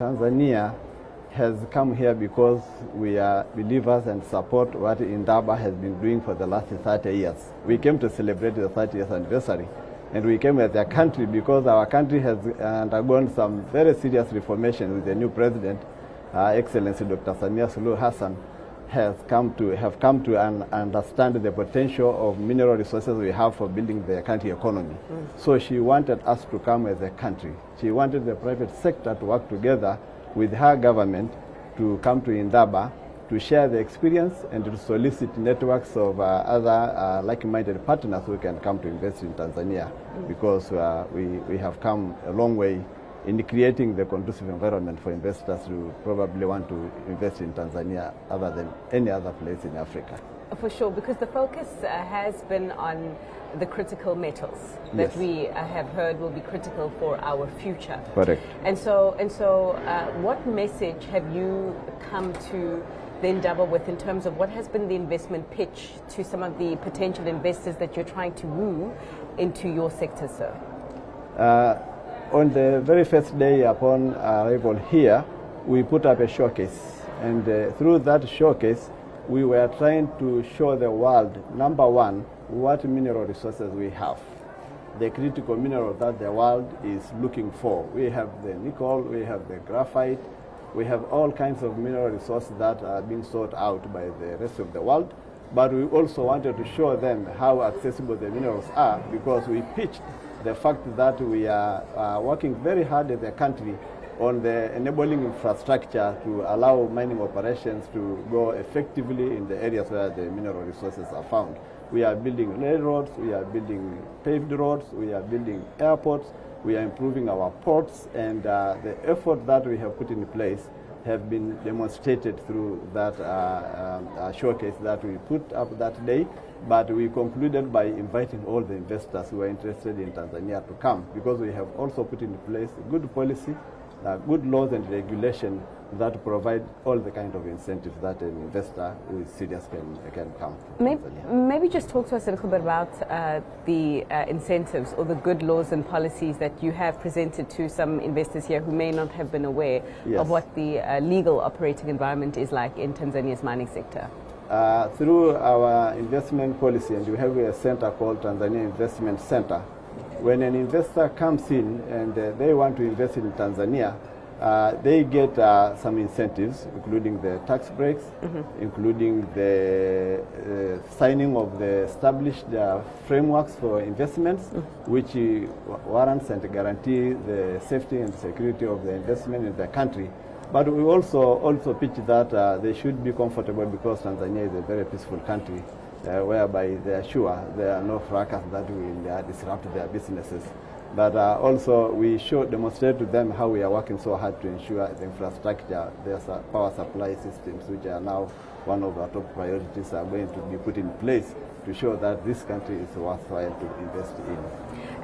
Tanzania has come here because we are believers and support what Indaba has been doing for the last 30 years. We came to celebrate the 30th anniversary, and we came as a country because our country has undergone some very serious reformation with the new president, Excellency Dr. Samia Suluhu Hassan, have come to understand the potential of mineral resources we have for building the country economy. So she wanted us to come as a country. She wanted the private sector to work together with her government to come to Indaba to share the experience and to solicit networks of other like-minded partners who can come to invest in Tanzania, because we have come a long way in creating the conducive environment for investors who probably want to invest in Tanzania other than any other place in Africa. For sure, because the focus has been on the critical metals that we have heard will be critical for our future. Correct. And so, what message have you come to the Indaba with in terms of what has been the investment pitch to some of the potential investors that you're trying to woo into your sector, sir? On the very first day upon arrival here, we put up a showcase, and through that showcase, we were trying to show the world, number one, what mineral resources we have, the critical minerals that the world is looking for. We have the nickel, we have the graphite, we have all kinds of mineral resources that are being sought out by the rest of the world. But we also wanted to show them how accessible the minerals are, because we pitched the fact that we are working very hard as a country on the enabling infrastructure to allow mining operations to go effectively in the areas where the mineral resources are found. We are building railroads, we are building paved roads, we are building airports, we are improving our ports, and the effort that we have put in place have been demonstrated through that showcase that we put up that day. But we concluded by inviting all the investors who are interested in Tanzania to come, because we have also put in place good policy, good laws and regulation that provide all the kind of incentives that an investor who is serious can come. Maybe just talk to us a little bit about the incentives or the good laws and policies that you have presented to some investors here who may not have been aware of what the legal operating environment is like in Tanzania's mining sector. Through our investment policy, and we have a center called Tanzania Investment Center. When an investor comes in and they want to invest in Tanzania, they get some incentives, including the tax breaks, including the signing of the established frameworks for investments, which warrants and guarantee the safety and security of the investment in the country. But we also pitch that they should be comfortable, because Tanzania is a very peaceful country, whereby they are sure there are no fracas that will disrupt their businesses. But also we demonstrate to them how we are working so hard to ensure the infrastructure, their power supply systems, which are now one of our top priorities, are going to be put in place to show that this country is worthwhile to invest in.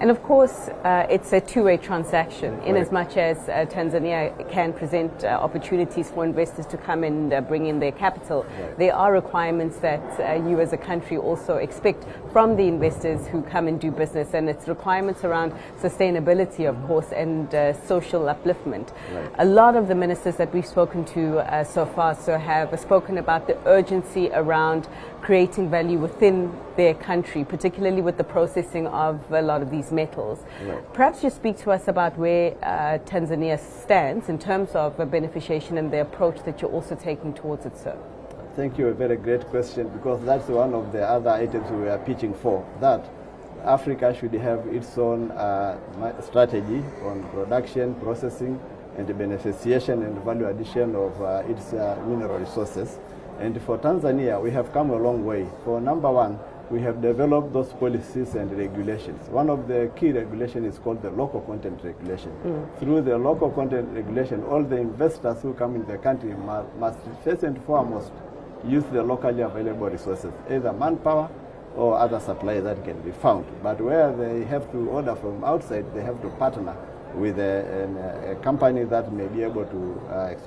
And of course, it's a two-way transaction, in as much as Tanzania can present opportunities for investors to come and bring in their capital. There are requirements that you as a country also expect from the investors who come and do business, and it's requirements around sustainability, of course, and social upliftment. A lot of the ministers that we've spoken to so far have spoken about the urgency around creating value within their country, particularly with the processing of a lot of these metals. Perhaps just speak to us about where Tanzania stands in terms of beneficiation and the approach that you're also taking towards it, sir. Thank you. A very great question, because that's one of the other items we are pitching for, that Africa should have its own strategy on production, processing, and the beneficiation and value addition of its mineral resources. And for Tanzania, we have come a long way. For number one, we have developed those policies and regulations. One of the key regulations is called the local content regulation. Through the local content regulation, all the investors who come in the country must first and foremost use the locally available resources, either manpower or other supplies that can be found. But where they have to order from outside, they have to partner with a company that may be able to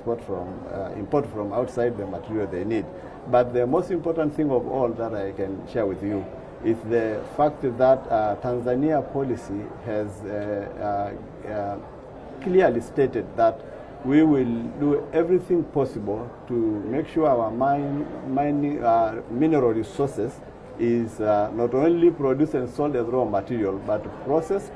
import from outside the material they need. But the most important thing of all that I can share with you is the fact that Tanzania policy has clearly stated that we will do everything possible to make sure our mineral resources is not only produced and sold as raw material, but processed,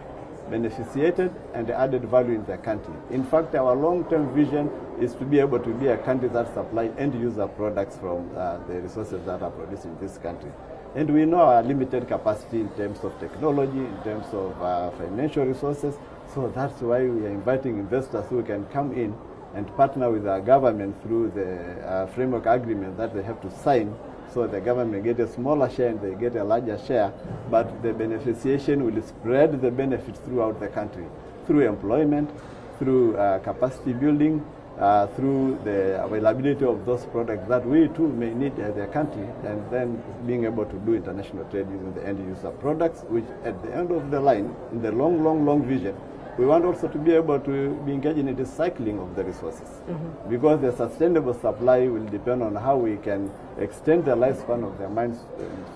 beneficiated, and added value in the country. In fact, our long-term vision is to be able to be a country that supplies end-user products from the resources that are produced in this country. And we know our limited capacity in terms of technology, in terms of financial resources. So that's why we are inviting investors who can come in and partner with our government through the framework agreement that they have to sign. So the government get a smaller share and they get a larger share, but the beneficiation will spread the benefits throughout the country through employment, through capacity building, through the availability of those products that we too may need as a country, and then being able to do international trade using the end user products, which at the end of the line, in the long vision, we want also to be able to be engaged in the recycling of the resources, because the sustainable supply will depend on how we can extend the lifespan of the mines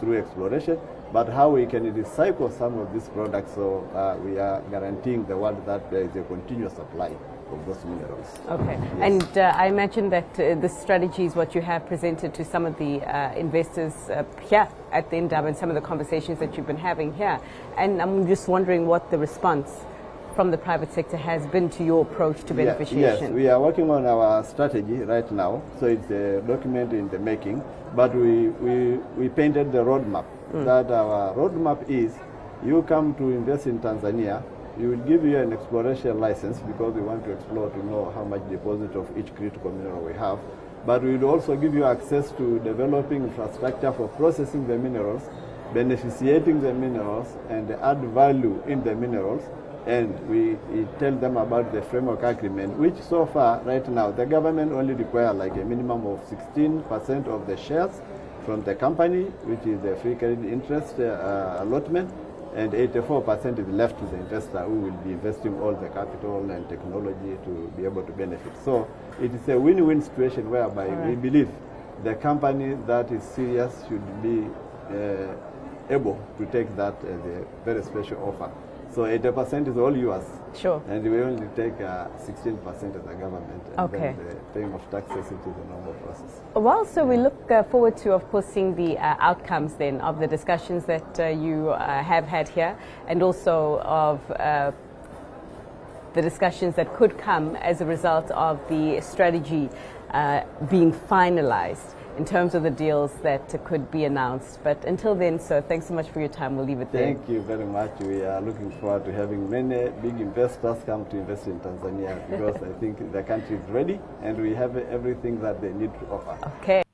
through exploration, but how we can recycle some of these products, so we are guaranteeing the world that there is a continuous supply of those minerals. Okay, yes. And I imagine that the strategy is what you have presented to some of the investors here at the Naibu and some of the conversations that you've been having here. And I'm just wondering what the response from the private sector has been to your approach to beneficiation. Yes, we are working on our strategy right now, so it's a document in the making, but we painted the roadmap. That our roadmap is, you come to invest in Tanzania, we will give you an exploration license because we want to explore to know how much deposit of each critical mineral we have. But we will also give you access to developing infrastructure for processing the minerals, beneficiating the minerals, and add value in the minerals. And we tell them about the framework agreement, which so far, right now, the government only requires like a minimum of 16% of the shares from the company, which is the free carried interest allotment, and 84% is left to the investor, who will be investing all the capital and technology to be able to benefit. So it is a win-win situation whereby we believe the company that is serious should be able to take that as a very special offer. So 80% is all yours. Sure. And we only take 16% as the government. And then the paying of taxes into the normal process. Well, so we look forward to, of course, seeing the outcomes then of the discussions that you have had here, and also of the discussions that could come as a result of the strategy being finalized in terms of the deals that could be announced. But until then, sir, thanks so much for your time. We'll leave it there. Thank you very much. We are looking forward to having many big investors come to invest in Tanzania, because I think the country is ready and we have everything that they need to offer. Okay.